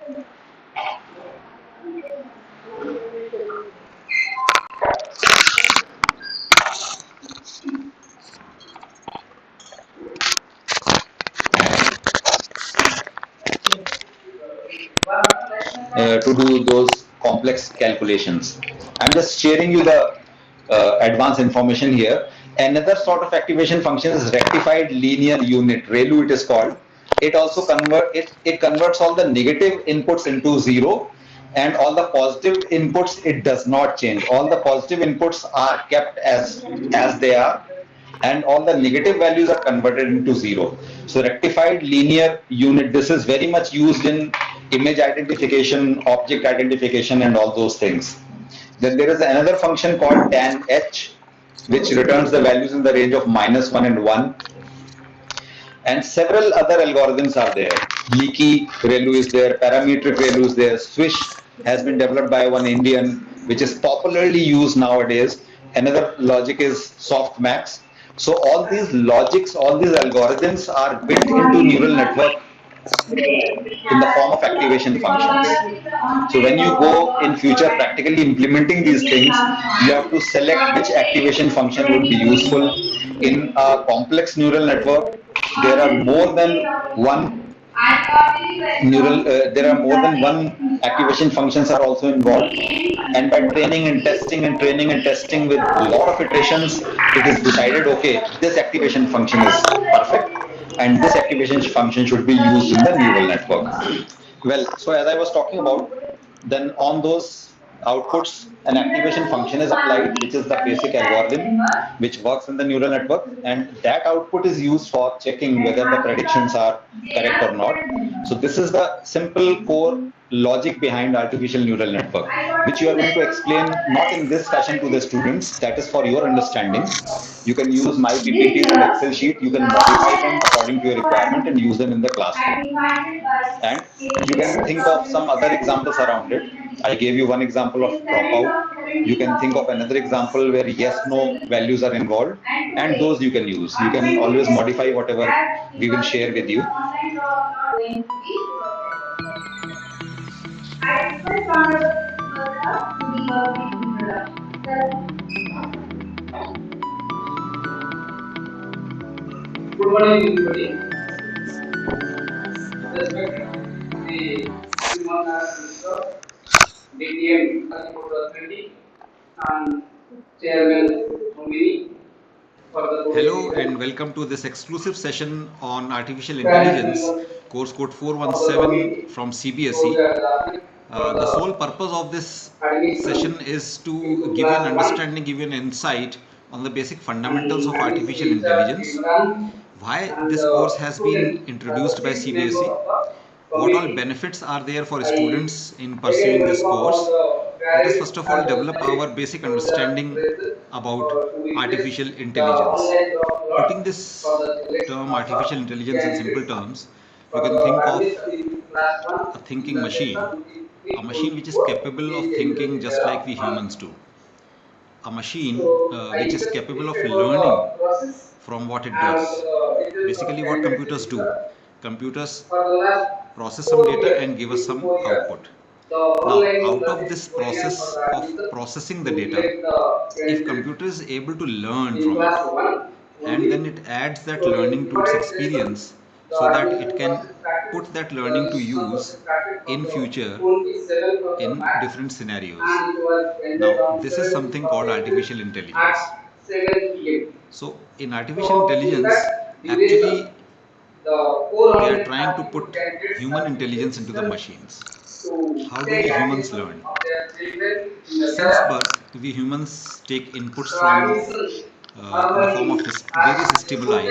To do those complex calculations. I'm just sharing you the advanced information here. Another sort of activation function is rectified linear unit, ReLU it is called. It also it converts all the negative inputs into zero, and all the positive inputs it does not change. All the positive inputs are kept as they are, and all the negative values are converted into zero. So rectified linear unit, this is very much used in image identification, object identification, and all those things. Then there is another function called tan h, which returns the values in the range of -1 and 1. And several other algorithms are there. Leaky ReLU is there, parametric ReLU is there, Swish has been developed by one Indian, which is popularly used nowadays. Another logic is softmax. So all these logics, all these algorithms are built into neural network in the form of activation functions. So when you go in future practically implementing these things, you have to select which activation function would be useful. In a complex neural network, there are more than one there are more than one activation functions are also involved. And by training and testing and training and testing with a lot of iterations, it is decided, okay, this activation function is perfect and this activation function should be used in the neural network. Well, so as I was talking about, then on those outputs, an activation function is applied, which is the basic algorithm which works in the neural network, and that output is used for checking whether the predictions are correct or not. So this is the simple core logic behind artificial neural network, which you are going to explain not in this session to the students. That is for your understanding. You can use my PPTs and Excel sheet. You can modify them according to your requirement and use them in the classroom. And you can think of some other examples around it. I gave you one example of dropout. You can think of another example where yes, no values are involved, and those you can use. You can always modify whatever we will share with you. Good morning, everybody. Respect the human minister, DTM Authority, and Chairman Mumini for the Hello and welcome to this exclusive session on artificial intelligence, course code 417 from CBSE. The sole purpose of this session is to give you an understanding, give you an insight on the basic fundamentals of artificial intelligence, why this course has been introduced by CBSE, what all benefits are there for students in pursuing this course. Let us first of all develop our basic understanding about artificial intelligence. Putting this term artificial intelligence in simple terms, you can think of a thinking machine, a machine which is capable of thinking just like we humans do, a machine which is capable of learning from what it does. Basically, what computers do, computers process some data and give us some output. Now, out of this process of processing the data, if computer is able to learn from it, and then it adds that learning to its experience so that it can put that learning to use in future in different scenarios. Now, this is something called artificial intelligence. So, in artificial intelligence, actually, they are trying to put human intelligence into the machines. How do we humans learn? Since birth, we humans take inputs from in the form of various stimuli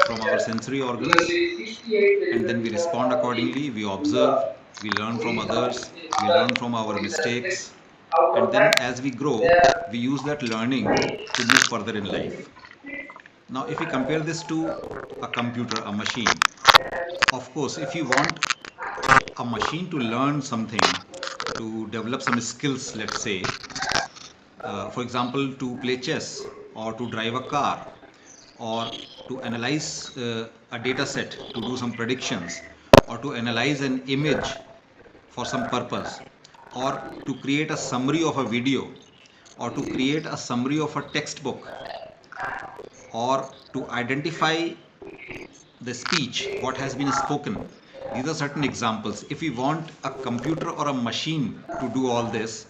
from our sensory organs, and then we respond accordingly. We observe, we learn from others, we learn from our mistakes, and then as we grow, we use that learning to move further in life. Now, if we compare this to a computer, a machine, of course, if you want a machine to learn something, to develop some skills, let's say, for example, to play chess or to drive a car or to analyze a data set to do some predictions or to analyze an image for some purpose, or to create a summary of a video, or to create a summary of a textbook, or to identify the speech, what has been spoken. These are certain examples. If we want a computer or a machine to do all this,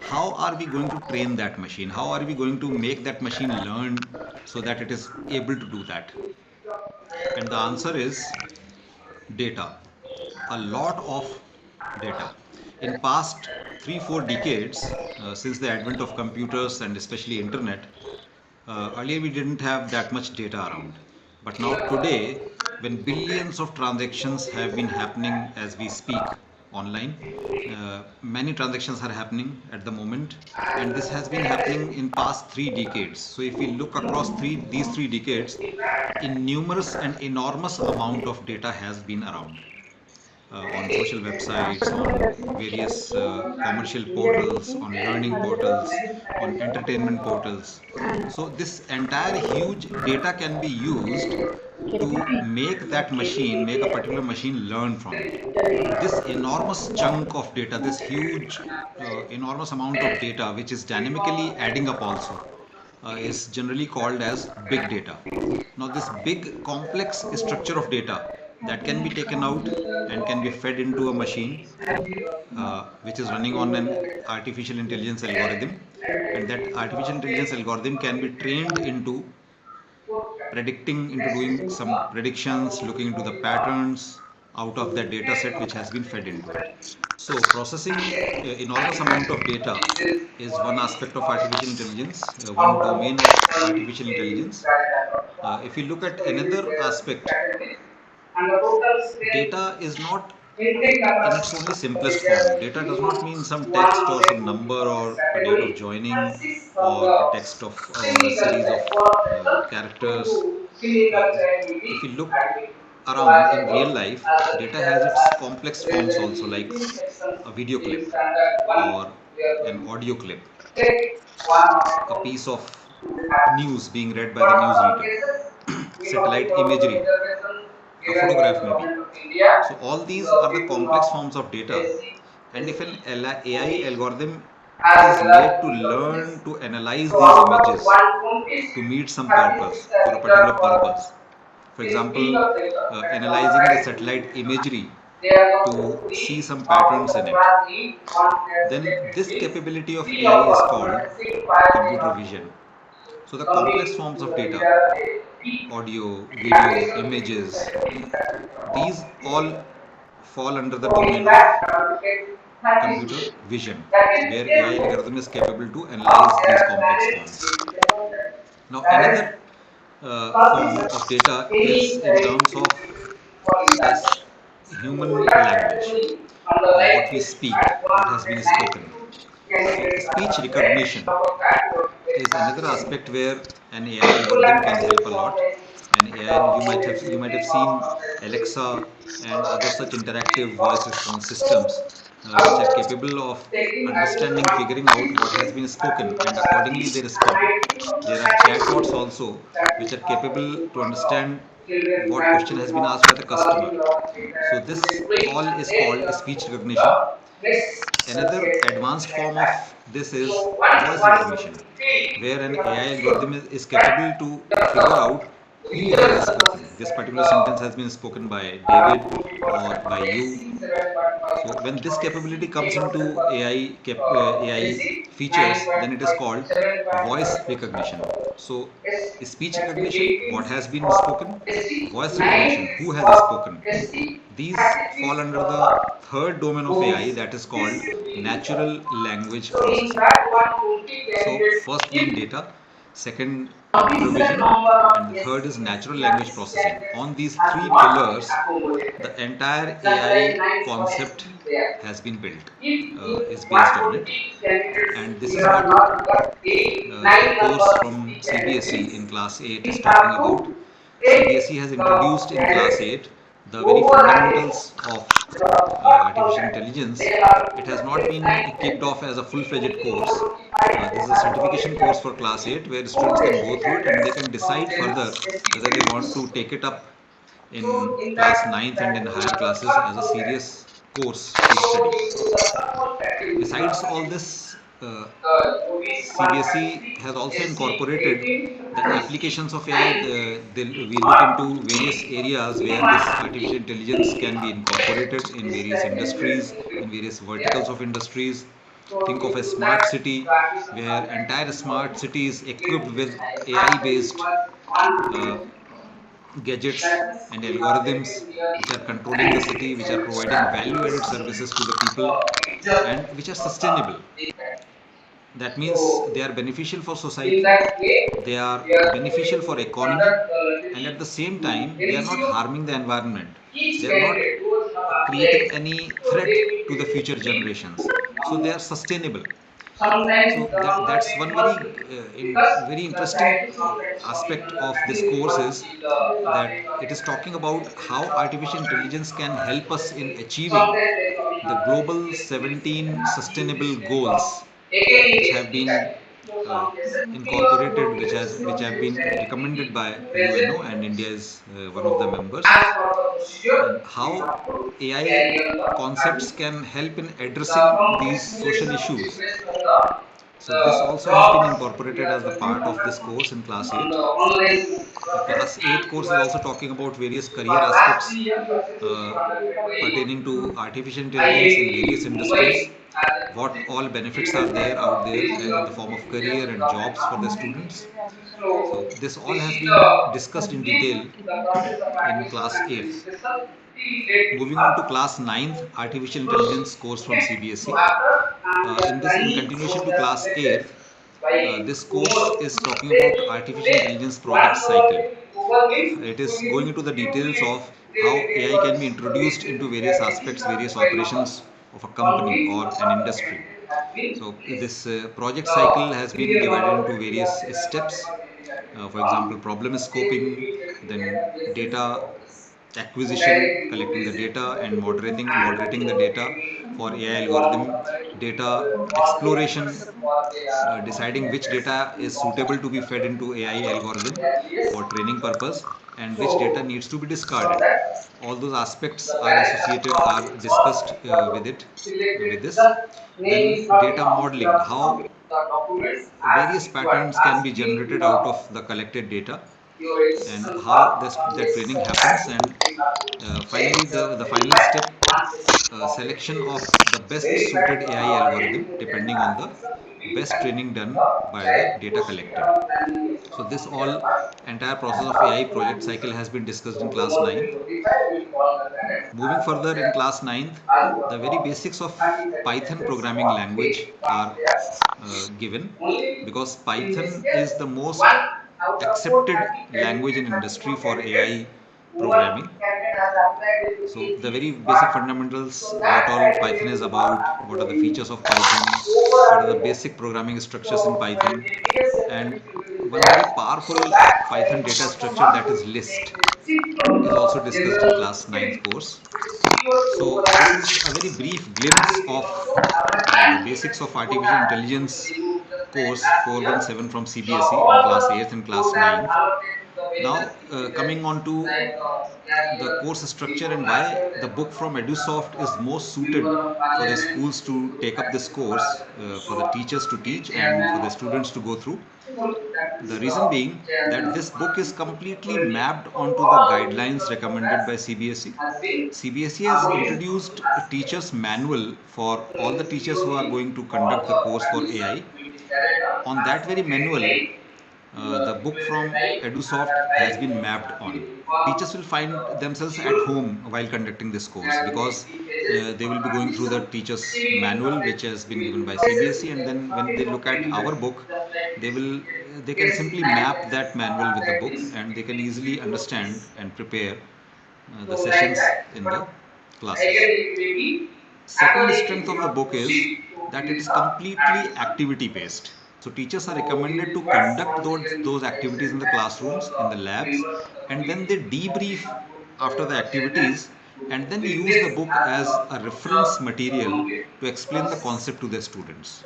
how are we going to train that machine? How are we going to make that machine learn so that it is able to do that? And the answer is data. A lot of data. In past 3-4 decades, since the advent of computers and especially internet, earlier we didn't have that much data around. But now today, when billions of transactions have been happening as we speak online, many transactions are happening at the moment, and this has been happening in past 3 decades. So if we look across these 3 decades, in numerous and enormous amount of data has been around on social websites, on various commercial portals, on learning portals, on entertainment portals. So this entire huge data can be used to make that machine, make a particular machine learn from it. This enormous chunk of data, this huge, enormous amount of data, which is dynamically adding up also, is generally called as big data. Now, this big complex structure of data that can be taken out and can be fed into a machine which is running on an artificial intelligence algorithm, and that artificial intelligence algorithm can be trained into predicting, into doing some predictions, looking into the patterns out of that data set which has been fed into it. So processing enormous amount of data is one aspect of artificial intelligence, one domain of artificial intelligence. If you look at another aspect, and the total strength data is not intake in its only capacity simplest form. is Data does not mean minimum some text or some 102 number or a date of category and joining 6 from or a the text of or a series semi-culture of to characters. semi-culture activity If you look activity. So around as in a real whole, life, as a data teacher, has its as complex there forms will also, be like 3 sections a video in clip standard 1 or we are an going to audio clip, take one a of piece of the news being read by the but in some newsreader, cases, we talking satellite about the imagery, reservation a given by the photograph maybe. government of India So all to these the are the people complex of forms of data, SC, and if an AI ST, algorithm as is well as made to PWDs. learn to analyze So these out of images 120, to meet some 36 purpose, for a particular reserved for purpose, for this peak example, of sector, that is on the analyzing the right. satellite imagery They are to the see 3 some of patterns the in it, class E, 1 has then selected this means capability of 3 AI of is us called 106 5 computer not vision. So the complex coming forms to of the data, leader peak audio, video, application images, is these all fall under the so in domain of that we take 30 computer students. vision, That is where AI therefore algorithm is capable to now analyze there these are complex standard forms. Now, that is another form of data is any in terms of for this industry. So human that language, category on the right what we is speak, at what has been spoken. 192 So, candidates speech are there. recognition So that was is another very aspect where an AI so algorithm that can help a category lot. contains And the AI, whole you might have discipline seen of Alexa and the other such interactive discipline voice of response so systems which are after capable of taking again understanding, figuring out what has 150 been spoken, and accordingly they parties respond. and 19 of the There are chatbots category also that which is are not capable taken to from the understand children what trying question to has been asked by the customer. following the So student this doing all and is then called speech recognition. the next Another subject advanced like form of that. this is So once voice one recognition, feel where we an have AI sure algorithm is capable that to figure the out who has users spoken. This assistant particular the sentence has been spoken by around David 20% or of by you. SC 7.5 So when this capability SC comes 3% into for AI SC features, then it is 9.5 called voice 7.5 recognition. So S speech that will recognition, what 18 has been for spoken, SC voice 9 recognition, who has for spoken. SC These fall 36 under the for third domain of AI, movies. that is This called should be natural language so in processing. that 120 So candidates first being if data, second computer sufficient vision, number and of the third is SC, natural ST and language SC processing. candidates On these are three not been pillars, accommodated. the entire Just like AI 9 for concept SC is there. has been built, If is based on it. 120 candidates And this we is have what not got 9 the number course of from SC CBSE in candidates, class 8 is we have talking about. to CBSE take has the introduced in class candidates 8 the very overnight fundamentals of the first artificial contact. intelligence. They are It has the not take been 9 kicked off candidates. as a full-fledged Only course. 125 This is a are certification course already for class 8 where two students can go SC through it and they candidates can from decide their further SC whether they want fields. to take it up in So in class that 9th and in that higher the classes first as a contact serious course to study. Besides all this, CBSE has also incorporated the applications of AI. We look into various areas where this artificial intelligence can be incorporated in various industries, in various verticals of industries. Think of a smart city where entire smart city is equipped with AI based uh, gadgets and algorithms which are controlling the city, which are providing value added services to the people, and which are sustainable. That means they are beneficial for society, they are beneficial for economy, and at the same time they are not harming the environment, they are not creating any threat to the future generations, so they are sustainable. So that's one very interesting aspect of this course is that it is talking about how artificial intelligence can help us in achieving the global 17 sustainable goals which have been uh, incorporated, which have been recommended by UNO, and India is one of the members, and how AI concepts can help in addressing these social issues. So this also has been incorporated as the part of this course in class 8. The class 8 course is also talking about various career aspects uh, pertaining to artificial intelligence in various industries, what all benefits are there out there in the form of career and jobs for the students. So this all has been discussed in detail in class 8th. Moving on to class 9th, artificial intelligence course from CBSE. In continuation to class 8th, this course is talking about artificial intelligence project cycle. It is going into the details of how AI can be introduced into various aspects, various operations of a company or an industry. So this project cycle has been divided into various steps. For example, problem scoping, then data acquisition, collecting the data and moderating the data for AI algorithm, data exploration, deciding which data is suitable to be fed into AI algorithm for training purpose and which data needs to be discarded. All those aspects are associated, are discussed with this. Then data modeling, how various patterns can be generated out of the collected data and how that training happens, and finally the final step, selection of the best suited AI algorithm depending on the best training done by the data collected. So this all entire process of AI project cycle has been discussed in class 9th. Moving further in class 9th, the very basics of Python programming language are given, because Python is the most accepted language in industry for AI programming. So the very basic fundamentals, what all Python is about, what are the features of Python, what are the basic programming structures in Python, and one very powerful Python data structure, that is list, is also discussed in class 9th course. So this is a very brief glimpse of the basics of artificial intelligence course 417 from CBSE in class 8th and class 9th. Now coming on to the course structure and why the book from EduSoft is most suited for the schools to take up this course, for the teachers to teach and for the students to go through. The reason being that this book is completely mapped onto the guidelines recommended by CBSE. CBSE has introduced a teacher's manual for all the teachers who are going to conduct the course for AI. On that very manual, the book from EduSoft has been mapped on. Teachers will find themselves at home while conducting this course, because they will be going through the teacher's manual which has been given by CBSE, and then when they look at our book, they can simply map that manual with the book and they can easily understand and prepare the sessions in the classes. Second strength of the book is that it is completely activity based. So teachers are recommended to conduct those activities in the classrooms, in the labs, and then they debrief after the activities and then use the book as a reference material to explain the concept to their students.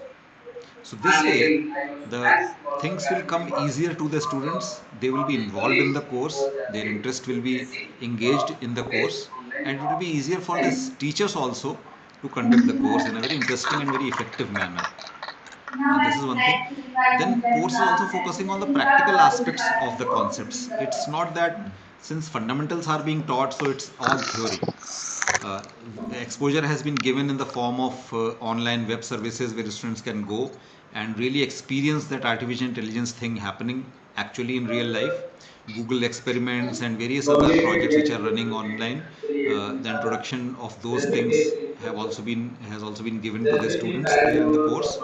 So this way, the things will come easier to the students. They will be involved in the course. Their interest will be engaged in the course, and it will be easier for the teachers also to conduct the course in a very interesting and very effective manner. This is one thing. Then course is also focusing on the practical aspects of the concepts. It's not that since fundamentals are being taught, so it's all theory. Uh, Exposure has been given in the form of online web services where students can go and really experience that artificial intelligence thing happening actually in real life. Google experiments and various other projects which are running online. The introduction of those things has also been given to the students there in the course.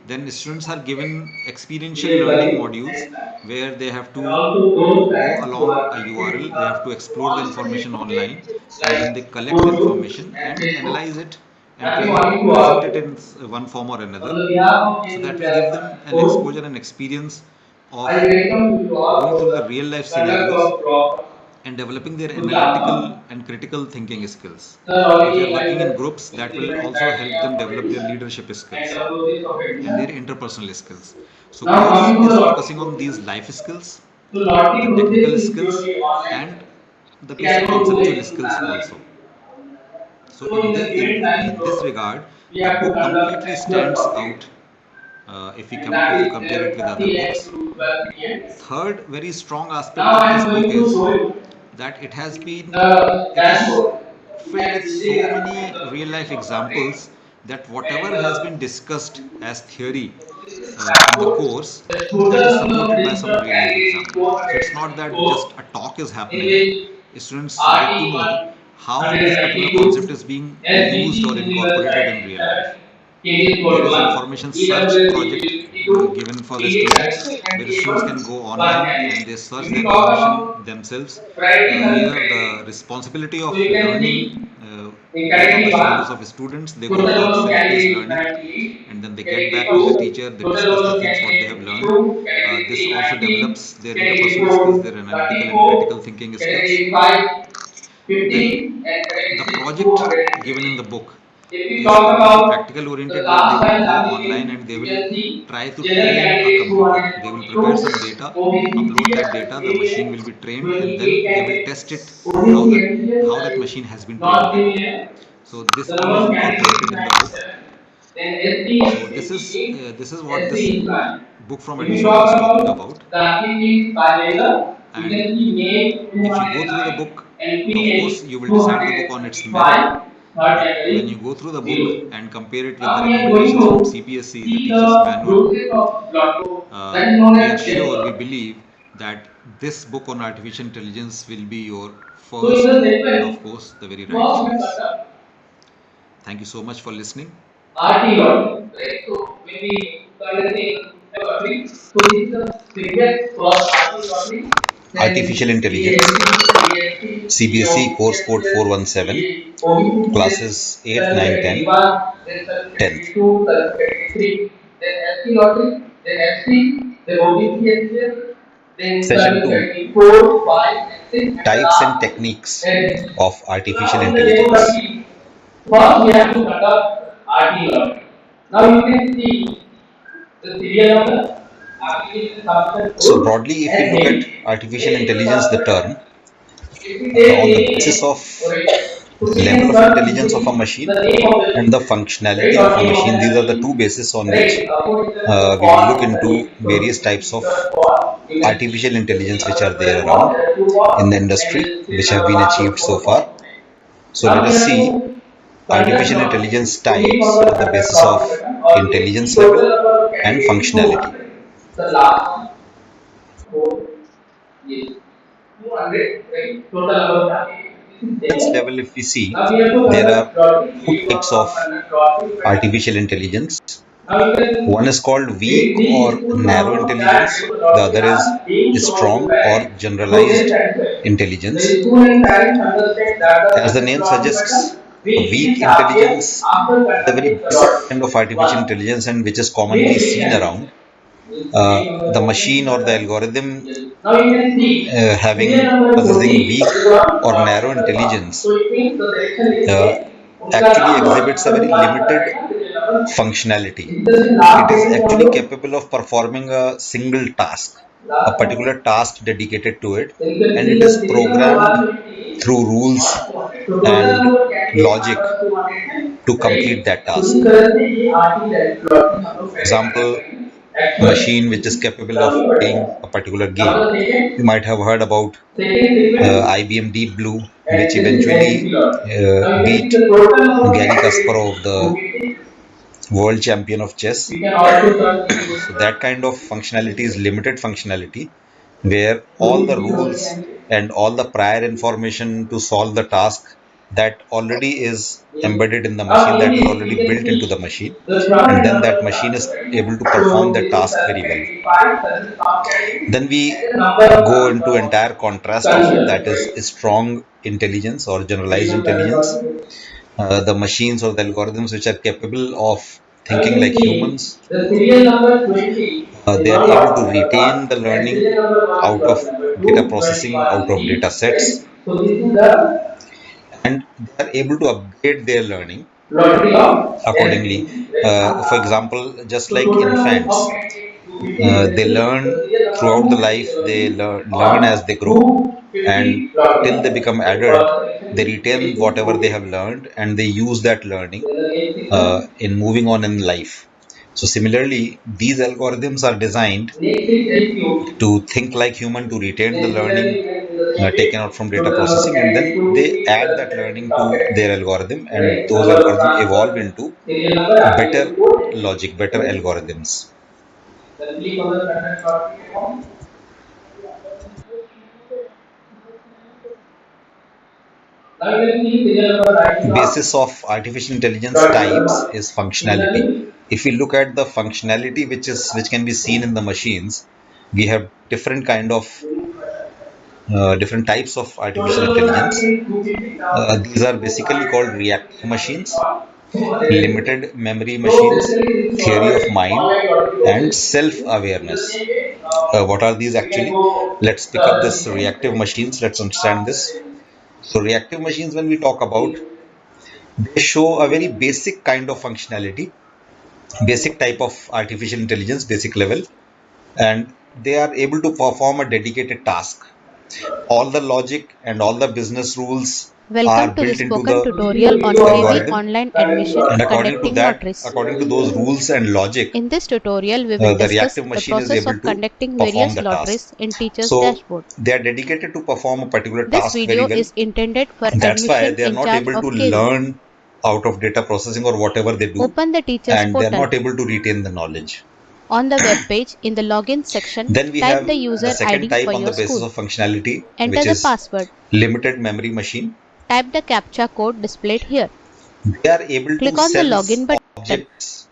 Then students are given experiential learning modules where they have to go along a URL, they have to explore the information online, and then they collect the information and analyze it and present it in one form or another. So that will give them an exposure and experience of going through the real life scenarios and developing their analytical and critical thinking skills. If they are working in groups, that will also help them develop their leadership skills and their interpersonal skills. So course is focusing on these life skills, the technical skills, and the basic conceptual skills also. So in this regard, the book completely stands out if you compare it with other books. Third very strong aspect of this book is that it is filled with so many real life examples that whatever has been discussed as theory in the course, that is supported by some real life example. So it's not that just a talk is happening. Students get to know how this particular concept is being used or incorporated in real life. There is information search project given for the students where students can go online and they search the information themselves. Here the responsibility of learning is on the shoulders of students. They go for self-paced learning and then they get back to the teacher, they discuss the things what they have learned. This also develops their interpersonal skills, their analytical and critical thinking skills. Then the project given in the book is completely practical oriented where they will go online and they will try to train a computer. They will prepare some data, upload that data, the machine will be trained, and then they will test it how that machine has been trained well. So this all is incorporated in the book. So this is what this book from Edison is talking about. And if you go through the book, of course you will decide the book on its merit. But when you go through the book and compare it with the recommendations from CPSC, the teacher's manual, we are sure, we believe that this book on artificial intelligence will be your first and of course the very right choice. Thank you so much for listening. Artificial Intelligence, CBSE Course Code 417, Classes 8, 9, 10, 10th. Session 2, Types and Techniques of Artificial Intelligence. First, we have to conduct RT learning. Now you can see the serial number, application subset. So broadly, if you look at artificial intelligence, the term, on the basis of level of intelligence of a machine and the functionality of a machine, these are the two bases on which we will look into various types of artificial intelligence which are there around in the industry, which have been achieved so far. So let us see artificial intelligence types on the basis of intelligence level and functionality. Intelligence level, if we see, there are two types of artificial intelligence. One is called weak or narrow intelligence, the other is strong or generalized intelligence. As the name suggests, weak intelligence is the very basic kind of artificial intelligence and which is commonly seen around. The machine or the algorithm possessing weak or narrow intelligence actually exhibits a very limited functionality. It is actually capable of performing a single task, a particular task dedicated to it, and it is programmed through rules and logic to complete that task. Example, machine which is capable of playing a particular game. You might have heard about IBM Deep Blue, which eventually beat Gary Kasparov, the world champion of chess. So that kind of functionality is limited functionality, where all the rules and all the prior information to solve the task that already is embedded in the machine, that is already built into the machine, and then that machine is able to perform the task very well. Then we go into entire contrast of it, that is strong intelligence or generalized intelligence. The machines or the algorithms which are capable of thinking like humans, they are able to retain the learning out of data processing, out of data sets, and they are able to upgrade their learning accordingly. For example, just like infants, they learn throughout the life, they learn as they grow, and till they become adult, they retain whatever they have learned and they use that learning in moving on in life. So similarly, these algorithms are designed to think like human, to retain the learning taken out from data processing, and then they add that learning to their algorithm, and those algorithms evolve into better logic, better algorithms. Basis of artificial intelligence types is functionality. If we look at the functionality which can be seen in the machines, we have different types of artificial intelligence. These are basically called reactive machines, limited memory machines, theory of mind, and self-awareness. What are these actually? Let's pick up this reactive machines. Let's understand this. So reactive machines, when we talk about, they show a very basic kind of functionality, basic type of artificial intelligence, basic level, and they are able to perform a dedicated task. All the logic and all the business rules are Welcome to the built into spoken the tutorial on algorithm, KV online admission and according to conducting that, lotteries. according to those rules and logic, In this tutorial, we will the discuss reactive the machine is process able of to conducting perform various the lotteries task. in Teacher's So dashboard. they are dedicated to perform a particular This task very video well. is intended for That's why admission they are in not charge able of to KV. learn out of data processing or whatever they do, Open the Teacher's and they are portal. not able to retain the knowledge. On the web page, in the login section, Then we type have the the user second ID type for on the your basis school. of functionality, Enter which the is password. limited memory machine. Type the CAPTCHA code displayed here. They are able to Click on the sense login button. objects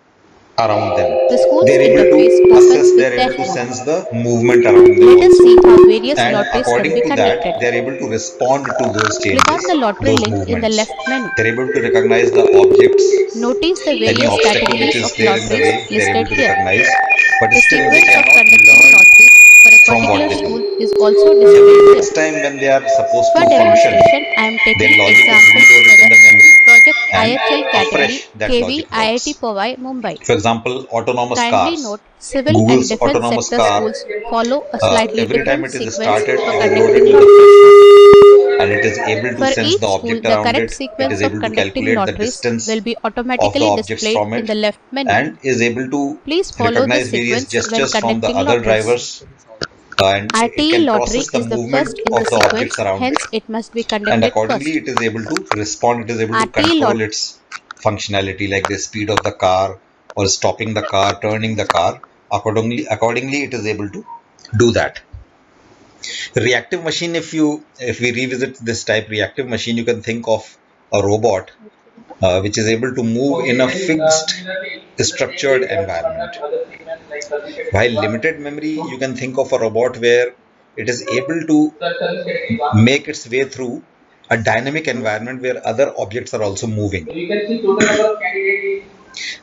around them. The school's They are able interface to opens assess, they with are able to dashboard. sense the movement around them Let us also. see how various And lotteries can according be to that, conducted. they are able to respond to those Click on changes, the lottery those link in the movements. left menu. They are able to recognize the objects, Notice the any various obstacle which categories is of there in the lotteries way, they are able listed to here. recognize, but The still they sequence of cannot conducting learn lotteries for a from what particular they school do. is also displayed Next here. time when they are supposed For to function, demonstration, I am their taking logic is examples reloaded for in the the memory Project and IHL category afresh that KV logic IIT works. Powai Mumbai. For example, autonomous Kindly cars. note, civil Google's and defense autonomous sector car, schools follow a slightly every time different it is sequence started, for it is loaded conducting with a lotteries. fresh one, and it is able to For sense each the school, object the around correct it. It sequence is of able to conducting calculate the lotteries distance will be of the automatically objects displayed from in it the left menu. and is able to Please follow the recognize various sequence when gestures from the conducting other lotteries. drivers, and it RTE can lottery process the is the movement first in of the the objects sequence, around it, hence it must be and conducted accordingly first. it is able to respond, it is able to RTE control lottery its functionality like the speed of the car or stopping the car, turning the car. Accordingly it is able to do that. Reactive machine, if we revisit this type reactive machine, you can think of a robot which is able to move in a fixed structured environment. While limited memory, you can think of a robot where it is able to make its way through a dynamic environment where other objects are also moving.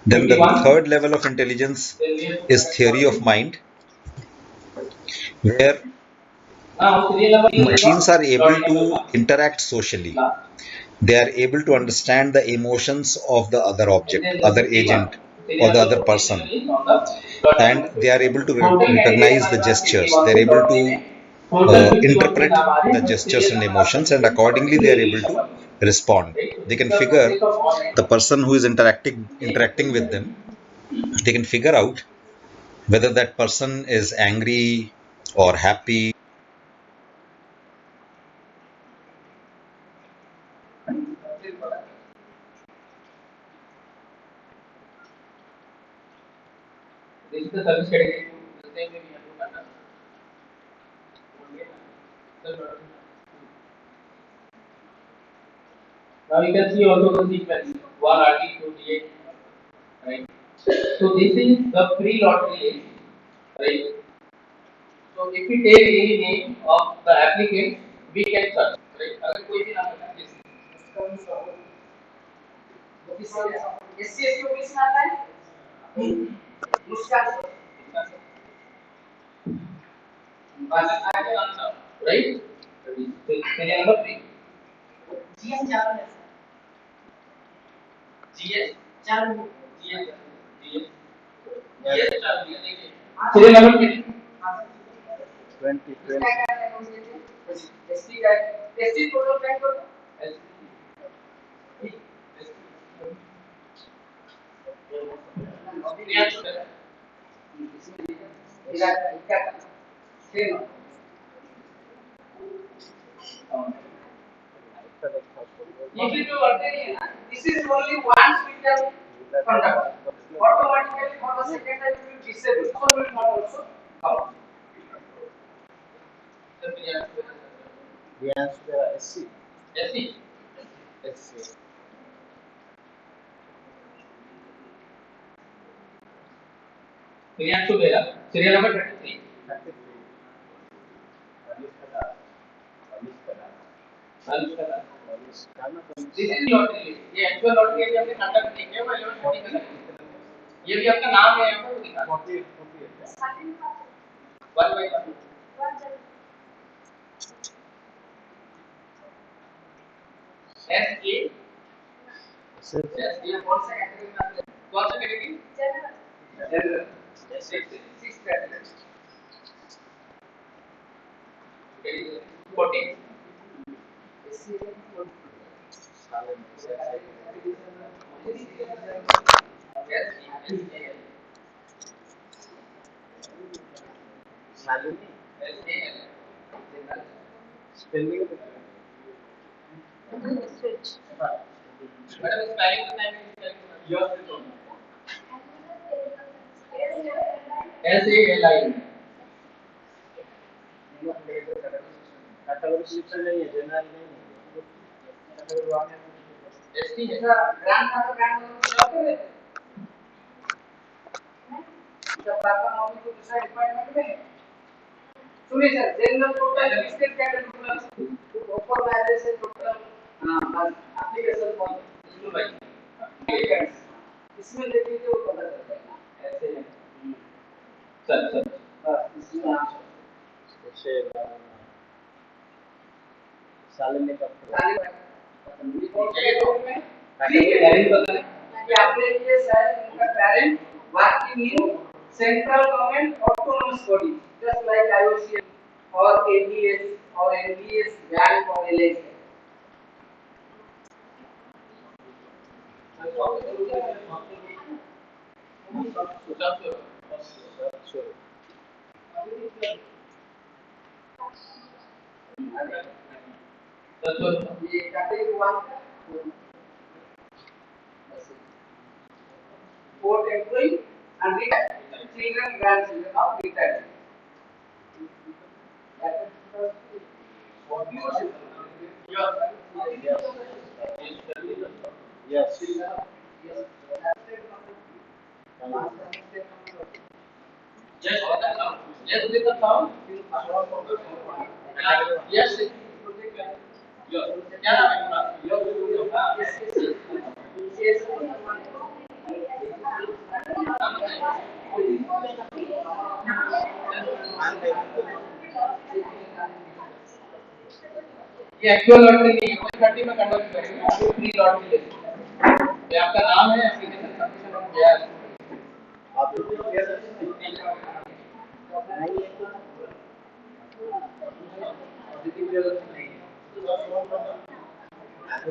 Then the third level of intelligence is theory of mind, where machines are able to interact socially. They are able to understand the emotions of the other object, other agent, or the other person, and they are able to recognize the gestures. They are able to interpret the gestures and emotions, and accordingly they are able to respond. They can figure the person who is interacting with them. They can figure out whether that person is angry or happy. This is the service category. The same way we have to conduct. Now you can see also the sequence 1 RT to D8, right? So this is the pre-lottery list, right? So if we take any name of the applicant, we can search, right? अगर कोई भी नाम है जिस SCSU office में आता है उसका बात आगे answer, right? Serial number 3. GS चालू है. GS चालू है. GS चालू है. देखिए. Serial number 3. 20. ST का ST टोटल बैंक करो. If you do ordinary, this is only once we can conduct. Automatically for the second time it will disable. So will not also count. The answer is SC. SC. SC. Serial number 33. 33. This is lottery list. ये actual lottery है हमने conduct नहीं किया, वो 1140 का है. ये भी आपका नाम है यहाँ पर दिखा. 40. 1 by 1. SK. SK कौन सा कैटेगरी में आता है? कौन सा category? General. 6 category. 14. Spelling. Switch. Madam, spelling the time is yours is on. SALI. Category selection नहीं है, जनरल नहीं है. कैटेगरी 1 है. ST है. ग्रांड जब पापा मम्मी को दूसरा डिपार्टमेंट में सुनिए सर जनरल टोटल इसके कैटेगरी ऊपर में एड्रेस है टोटल एप्लीकेशन फॉर्म सुनो भाई इसमें देख लीजिए वो पता चलता है ना ऐसे है सर बस इसमें आप जैसे सालनी का आपने ये सर उनका parent working in central government autonomous body just like IOCL और ABS और NBS बैंक और LIC ये category 1 fourth employee and retired children grandchildren of retired. Yes. Yes, with the sound. Yes. क्या नाम है आपका? Yes. ये एक्चुअल लॉटरी नहीं है, 30 में कंडक्ट करेंगे, फ्री लॉटरी लेते ये आपका नाम है, एप्लीकेशन सबमिशन हो गया है. आप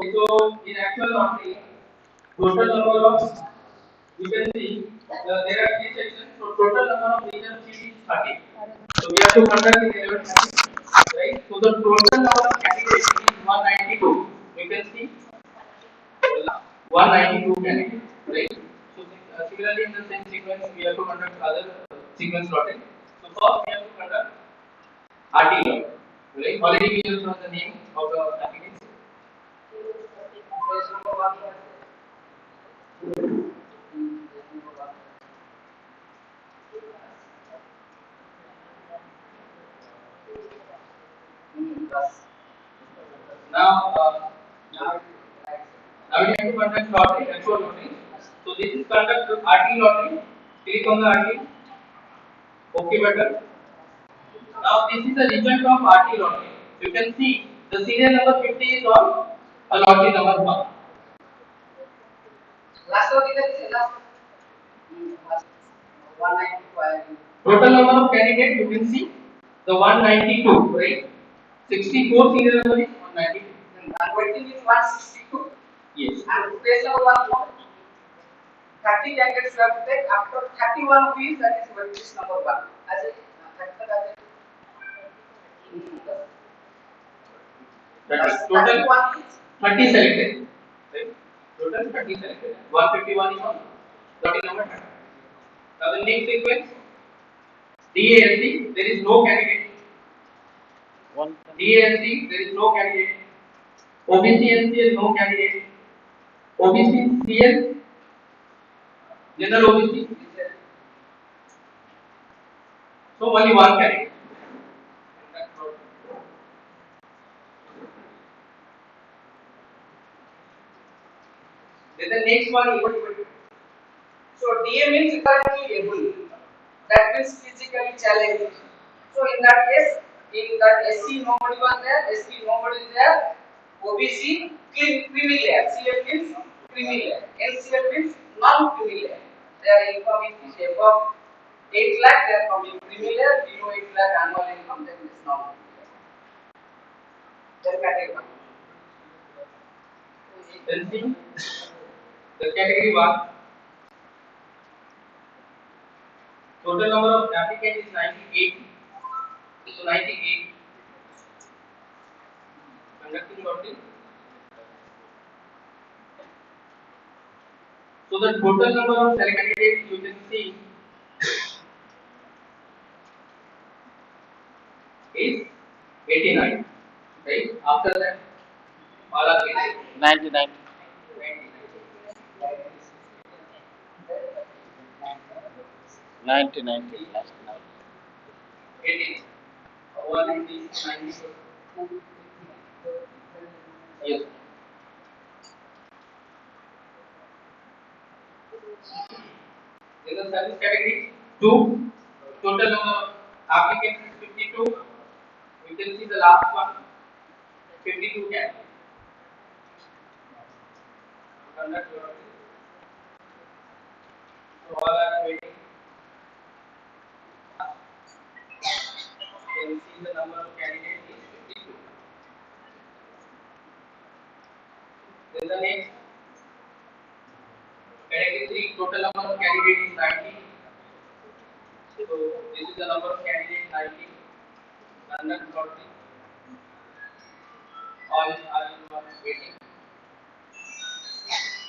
So in actual modeling, total number of you can see there are three sections. So total number of regions is 30. So we have to conduct in level 30, right? So the total number of candidates is 192. You can see 192 candidates, right? So similarly in the same sequence we have to conduct other sequence lottery. So first we have to conduct RT lottery. Right? Already we have known the name of the application. Phase number 1. Now, now we have to conduct lottery, control lottery. So this is conduct RT lottery. Click on the RT. OK button. Now this is the result of RT lottery. You can see the serial number 50 is on a lottery number 1. Last lottery is last 195. Total number of candidates you can see the 192, right? 64 serial number is 192. And waiting is 162. Yes. And place number 1 30 candidates you have to take. After 31 fees, that is waiting list number 1. As a total 30 selected. Right? Total 30 selected. 151 is on lottery number 30. Now the next sequence DASD, there is no candidate. DASD, there is no candidate. OBC NCL, no candidate. OBC CL, general OBC. So only one candidate. Then the next one able. So DA means currently able. That means physically challenged. So in that case, in that SC nobody was there, SC nobody is there. OBC creamy layer. CL means creamy layer. NCL means non-creamy layer. Their income is above 8 lakh. They are coming creamy layer. Below 8 lakh annual income, that is non-creamy layer. Then category 1. Then see the category 1. Total number of applicants is 98. So 98. Conducting lottery. So the total number of select candidates you can see is 89. Right? After that, all are 99. 90. Last 18. 190. Yes. In the service category 2, total number of applicants is 52. You can see the last one, 52 candidates. Conduct lottery. So all are waiting. You can see the number of candidates is 52. Then the next category 3, total number of candidates is 90. So this is the number of candidates 90. Conduct lottery. All are waiting.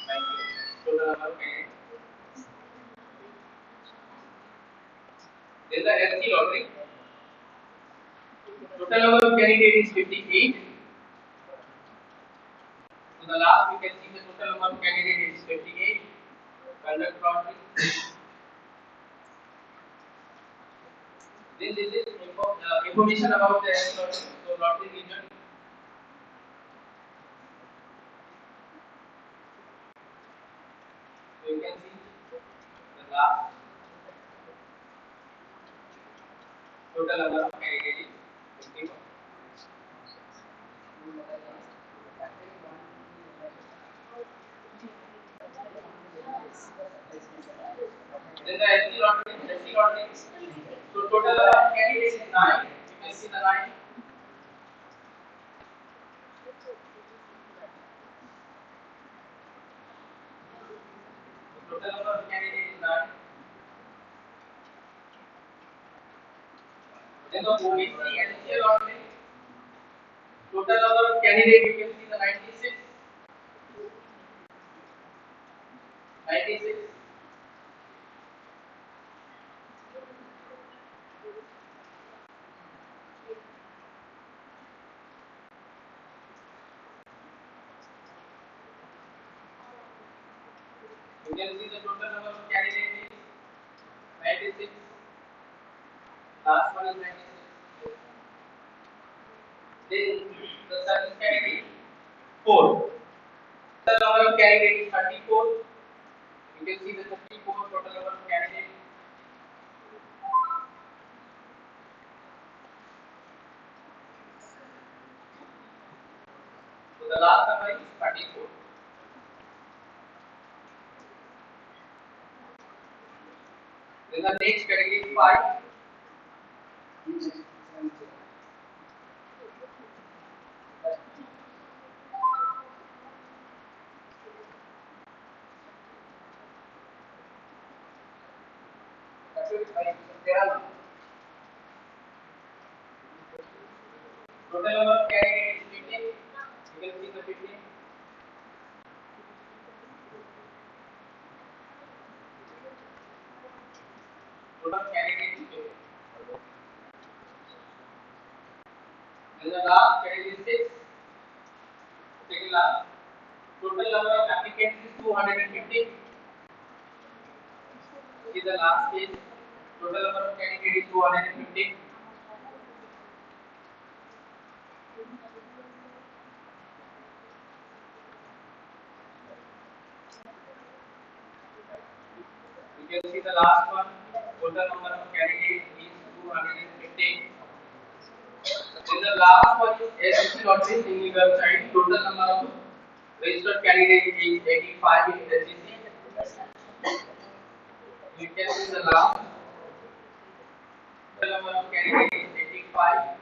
90. Total number of candidates. Then the SC lottery. Total number of candidates is 58. So the last we can see the total number of candidates is 58. Conduct lottery. Then this is information about the SC lottery. So lottery region. So you can see the last total number of candidates is 51. Then the SC lottery. So total candidates is 9. You can see the 9. Total number of candidates is 9. Then the OBC and NCL lottery. Total number of candidates you can see the 96. 96. You can see the total number of candidates is 96. Last one is 96. Then the service candidate 4. The number of candidates is 34. You can see the 34 total number of candidates. So the last number is 34. Then the next category is 5. There are total number of candidates is 15. You can see the 15. Total candidates is 15. And the last category is 6. Second last. Total number of applicants is 250. See the last page. Total number of candidates is 250. You can see the last one. Total number of candidates is 250. Then the last one is SSC lottery single website. Total number of registered candidates is 85 in SSC. You can see the last. Total number of candidates is 85.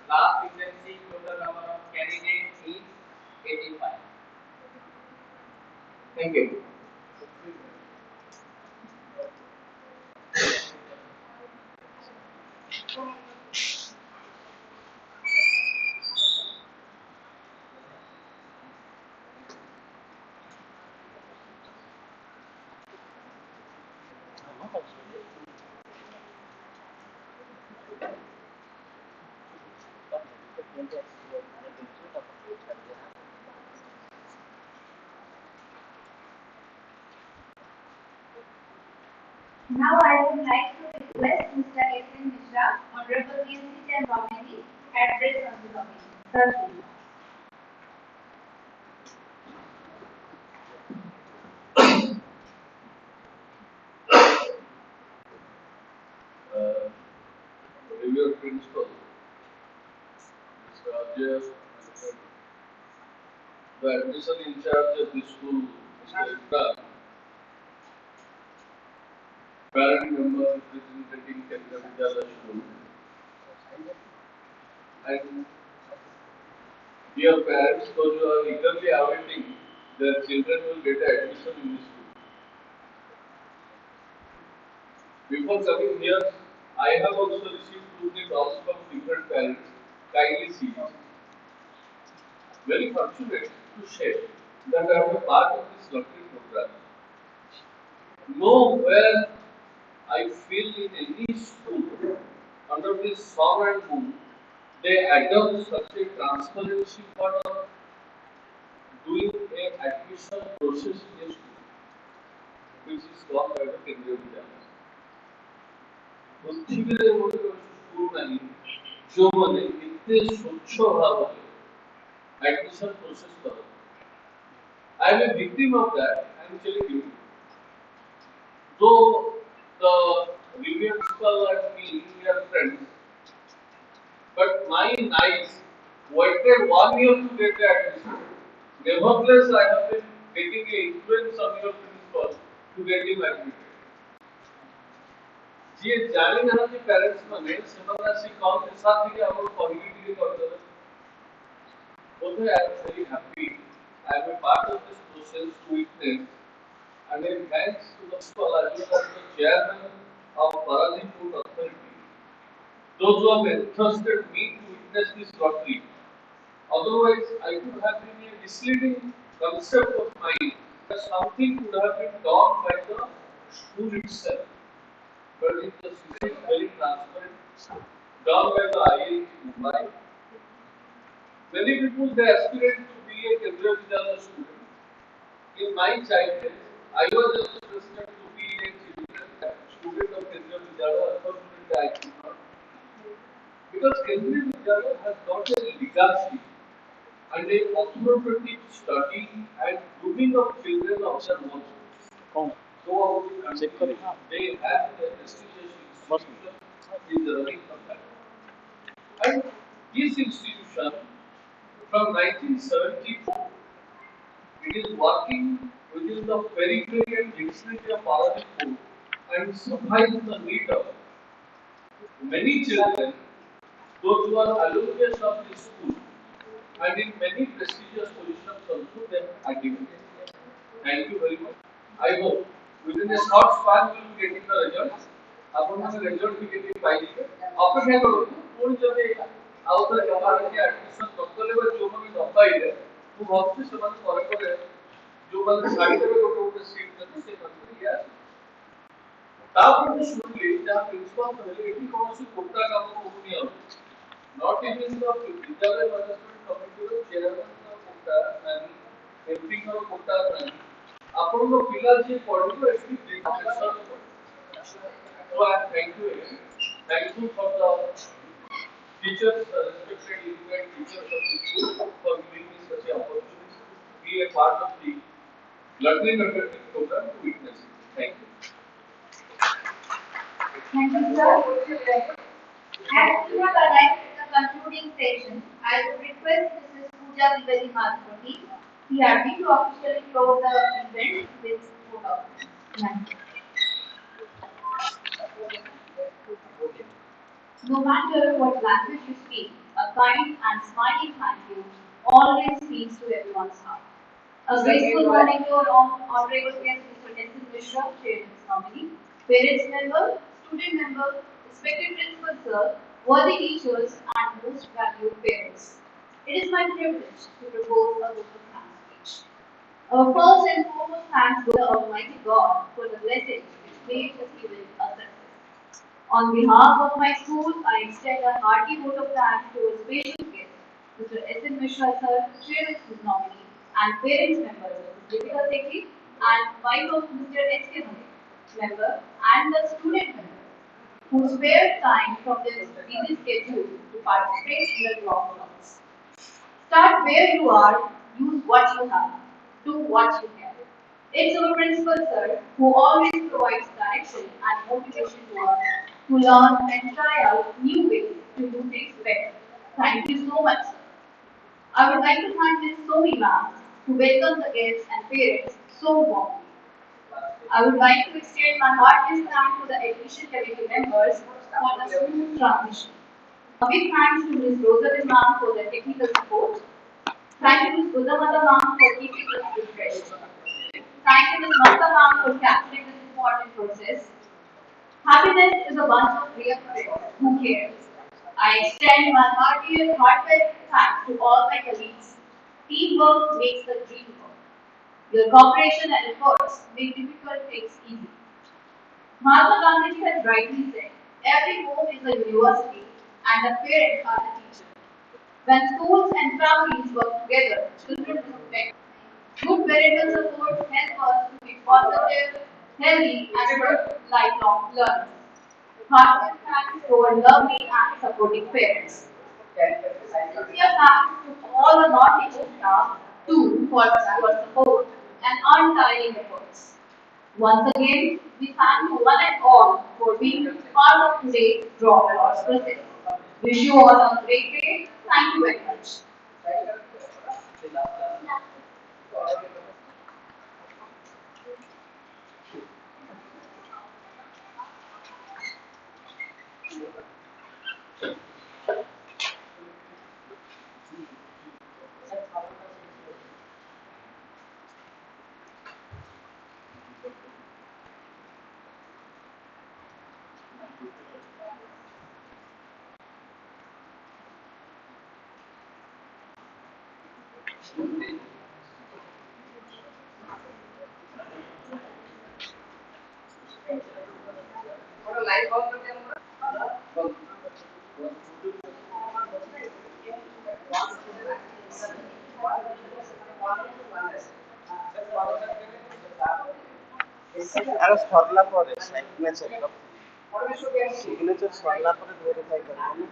Last you can see total number of candidates is 85. Thank you. Now I would like to request Mr. S.N. Mishra, Honorable VNC and Committee, address on the committee. Sir, please. Review principal, Mr. Ajay, the admission in charge of the school, Mr. Ikra, parent member representing Kendra Vidyalaya School, and dear parents, those who are eagerly awaiting their children will get admission in this school. Before coming here, I have also received 2-3 calls from different parents. Kindly see this. Very fortunate to share that I am a part of this lottery program. Nowhere I feel in any school under this sun and moon they adopt such a transparency for doing a admission process in a school, which is called by the Kendriya Vidyalaya. पृथ्वीरे एवढे school नाही जो मध्ये इतने स्वच्छ भावाने admission process करतात. I am a victim of that. I am telling you. Though the review principal and me we are friends, but my eyes waited 1 year to get the admission. Nevertheless, I have been getting a influence on your principal to get him admitted. जी जानी ना कि parents माने सेमाना सी call के साथ ही हम community करते हैं. Also, I am very happy. I am a part of this process to witness, and in thanks to the school as well as the chairman of Paradip Port Authority, those who have entrusted me to witness this lottery. Otherwise, I could have been a misleading concept of mine that something could have been done by the school itself. But it is very transparent. done by the IIT Mumbai. Many people they aspirate to be a Kendriya Vidyalaya student. In my childhood, I was just president to be a student of Kendriya Vidyalaya. Unfortunately, I could not. Because Kendriya Vidyalaya has got a legacy and a authoritative study and grooming of children of their own. Throughout the country, they have a prestigious institution in the running of that. And this institution from 1974, it is working within the periphery and vicinity of Paradip and supplies the need of many children, those who are alumni of this school, and in many prestigious positions also they are given. Thank you very much. I hope within a short span we will be getting the results. ଆପଣମାନେ result ବି କେମିତି ପାଇଯିବେ ଅପେକ୍ଷା କରନ୍ତୁ ପୁଣି ଯଦି ଆଉ ଥରେ ଯୋଉମାନେ ଆଡମିସନ କରିଦେଲେ ବା ଯୋଉମାନେ ନ ପାଇଲେ ମୁଁ ଭାବୁଛି ସେମାନେ ପରେ ପରେ ଯୋଉମାନେ ଛାଡ଼ିଦେବେ ଗୋଟେ ଗୋଟେ ସିଟ୍ ଯଦି ସେମାନଙ୍କୁ ଇଏ ଆସିବ ତାପରେ ମୁଁ ଶୁଣିଲି ଯାହା ପ୍ରିନ୍ସିପାଲ କହିଲେ ଏଠି କୌଣସି କୋଟା କାମ ହଉନି ଆଉ ନଟ୍ ଇଭିନ୍ ଦ ବିଦ୍ୟାଳୟ ମ୍ୟାନେଜମେଣ୍ଟ କମିଟିର ଚେୟାରମ୍ୟାନଙ୍କ କୋଟା ନାହିଁ ଏମ୍ପିଙ୍କର କୋଟା ନାହିଁ ଆପଣଙ୍କ ପିଲା ଯିଏ ପଢିବ ଏଠି pressure So I thank you again. Thank you for the teachers, respected eminent teachers of the school for giving me such an opportunity to be a part of the learning undertaking program to witness it. Thank you. Thank you, sir. As we have arrived at the concluding session, I would request Mrs. Pooja Vivedi Madhuri, PRD, to officially close the event with photo. No matter what language you speak, a kind and smiling thank you always speaks to everyone's heart. A graceful morning to our honorable guest, Mr. S.N. Mishra, Chairman's nominee, parents member, student member, respected principal sir, worthy teachers, and most valued parents. It is my privilege to propose a vote of thanks speech. Our first and foremost thanks to the Almighty God for the blessings which made this event a success. On behalf of my school, I extend a hearty vote of thanks to our special guest, Mr. S.N. Mishra sir, Chairman's nominee, and parents member, Mrs. Deepika Sethi, and wife of Mr. S.K. member, and the student member, who spared time from their busy schedule to participate in the long talks. Start where you are, use what you have, do what you can. It's our principal sir who always provides direction and motivation to us to learn and try out new ways to do things better. Thank you so much, sir. I would like to thank Ms. Somi ma'am who welcomed the guests and parents so warmly. I would like to extend my heartiest thanks to the admission committee members for the smooth transition. A big thanks to Ms. Rosalind ma'am for the technical support. Thank you Ms. Gudamada ma'am for keeping us refreshed. Thank you Ms. Mamta ma'am for capturing this important process. Happiness is a bunch of real friends who cares. I extend my heartfelt thanks to all my colleagues. Teamwork makes the dream work. Your cooperation and efforts make difficult things easy. Mahatma Gandhi has rightly said, every home is a university and the parents are the teacher. When schools and families work together, children respect. Good parental support helps us to be positive, healthy, and lifelong learners. Heartfelt thanks to our lovely and supporting parents. Sincere thanks to all the non-teaching staff too for your support and untiring efforts. Once again, we thank you one and all for being part of today's draw process. Wish you all a great day. Thank you very much. live ଆରେ ସରିଲା ପରେ signature ସରିଲା ପରେ verify କରିବ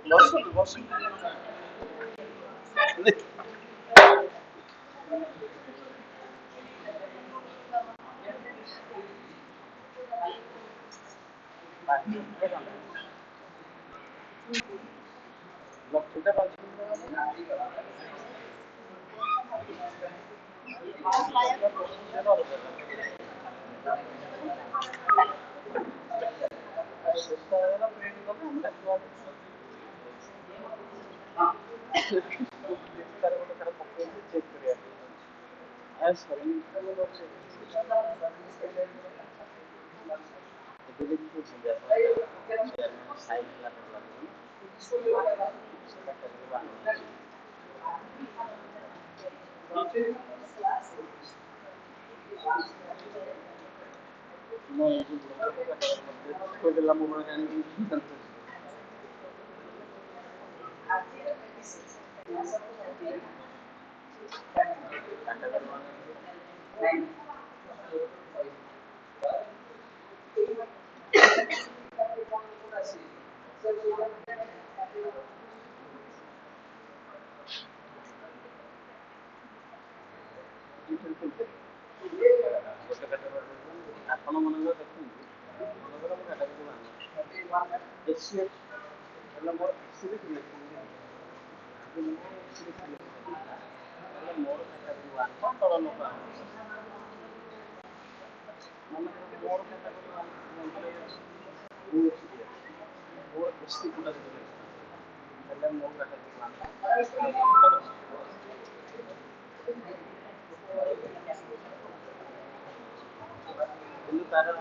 ବସନ୍ତୁ ଲକ୍ଷ୍ମୀଟା ଆପଣ ମନେକର ଦେଖନ୍ତୁ ମନେକର ମୁଁ କ୍ୟାଟାଗୋରୀ ହେଲେ ମୋର ହେଲେ ମୋର କ୍ୟାଟାଗୋରୀ ୱାନ୍ ତଳ ଲୋକ ମନେକର ମୋର କ୍ୟାଟାଗୋରୀ ୱାନ୍ ମୋର ଏସ୍ଟି କୋଟା ହେଲେ ମୋ କ୍ୟାଟାଗୋରୀ ୱାନ୍ କିନ୍ତୁ ତାର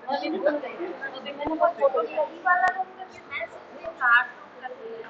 अभी मैंने कोई फोटो लिया ही वाला तो मैं सिर्फ 4 कर दिया